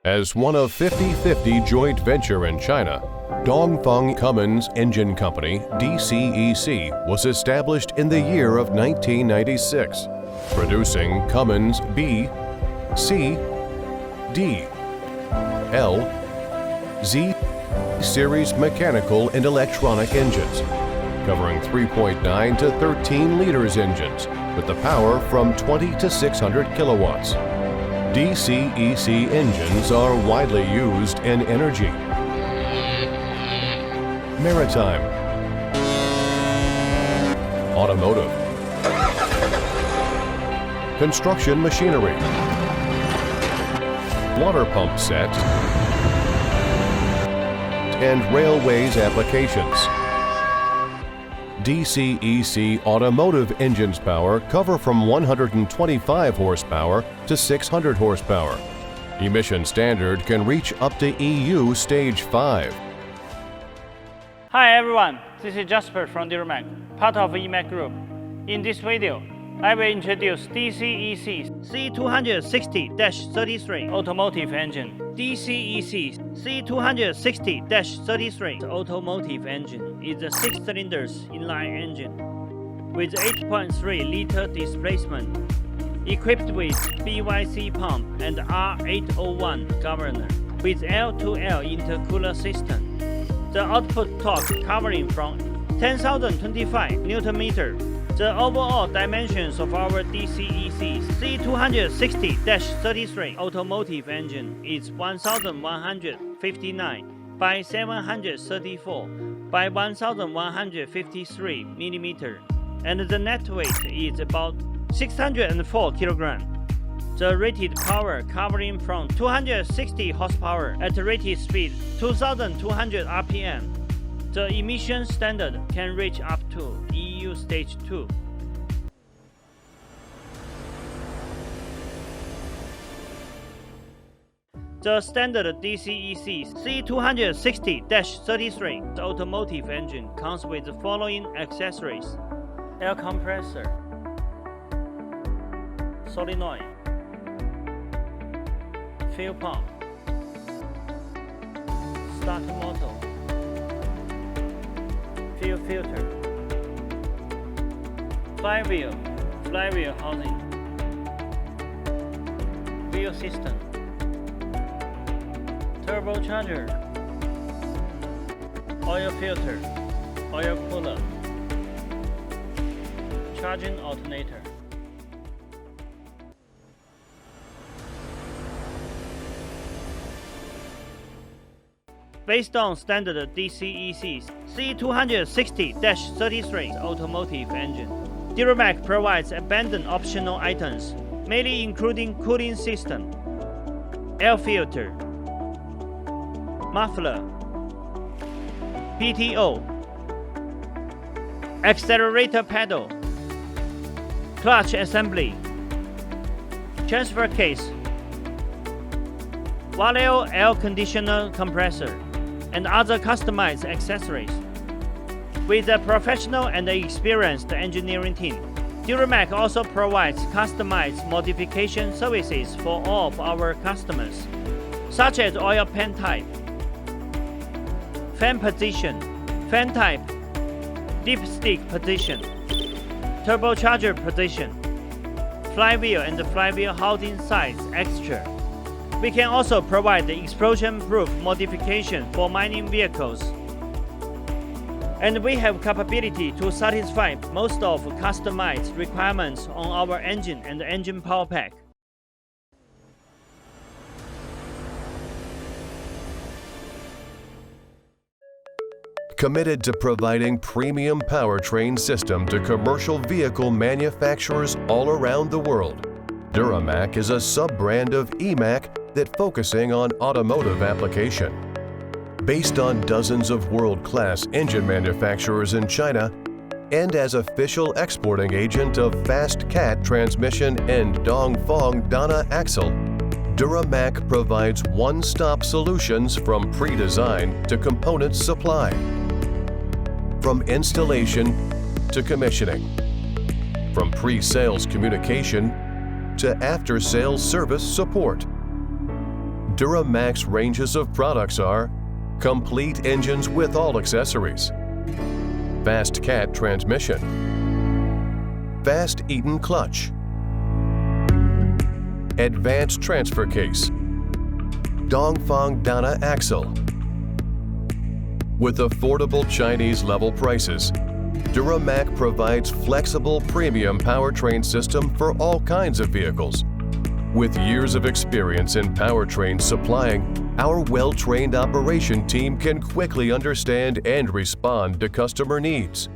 As one of 50/50 joint venture in China, Dongfeng Cummins Engine Company, DCEC, was established in the year of 1996, producing Cummins B, C, D, L, Z series mechanical and electronic engines, covering 3.9 to 13 liters engines with the power from 20 to 600 kilowatts. DCEC engines are widely used in energy, maritime, automotive, construction machinery, water pump sets, and railways applications. DCEC automotive engines power cover from 125 horsepower to 600 horsepower. Emission standard can reach up to EU Stage 5. Hi everyone, this is Jasper from DuraMac, part of EMAC Group. In this video, I will introduce DCEC C260-33 automotive engine. DCEC C260-33 automotive engine is a 6-cylinder inline engine with 8.3-liter displacement, equipped with BYC pump and R801 governor with L2L intercooler system. The output torque covering from 10,025 Nm. The overall dimensions of our DCEC C260-33 automotive engine is 1,159 by 734 by 1,153 mm, and the net weight is about 604 kg. The rated power covering from 260 horsepower at rated speed 2,200 RPM. The emission standard can reach up to EU Stage 2. The standard DCEC C260-33 automotive engine comes with the following accessories: air compressor, solenoid, fuel pump, starter motor, fuel filter, flywheel housing, wheel system, turbocharger, oil filter, oil cooler, charging alternator. Based on standard DCEC C260-33 automotive engine, DuraMac provides abundant optional items, mainly including cooling system, air filter, muffler, PTO, accelerator pedal, clutch assembly, transfer case, Valeo air conditioner compressor, and other customized accessories. With a professional and experienced engineering team, DuraMac also provides customized modification services for all of our customers, such as oil pan type, fan position, fan type, dipstick position, turbocharger position, flywheel and flywheel housing size extra. We can also provide the explosion-proof modification for mining vehicles. And we have capability to satisfy most of customized requirements on our engine and engine power pack. Committed to providing premium powertrain system to commercial vehicle manufacturers all around the world, DuraMac is a sub-brand of EMAC that focusing on automotive application. Based on dozens of world-class engine manufacturers in China and as official exporting agent of Fast Cat transmission and Dongfeng Dana axle, DuraMac provides one-stop solutions from pre-design to component supply, from installation to commissioning, from pre-sales communication to after-sales service support. DuraMac's ranges of products are complete engines with all accessories, fast cat transmission, fast Eaton clutch, advanced transfer case, Dongfeng Dana axle. With affordable Chinese level prices, DuraMac provides flexible premium powertrain system for all kinds of vehicles. With years of experience in powertrain supplying, our well-trained operation team can quickly understand and respond to customer needs.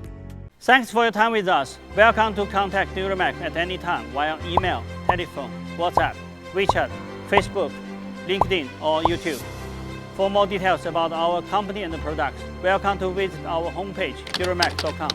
Thanks for your time with us. Welcome to contact DuraMac at any time via email, telephone, WhatsApp, WeChat, Facebook, LinkedIn, or YouTube. For more details about our company and the products, welcome to visit our homepage, duramac.com.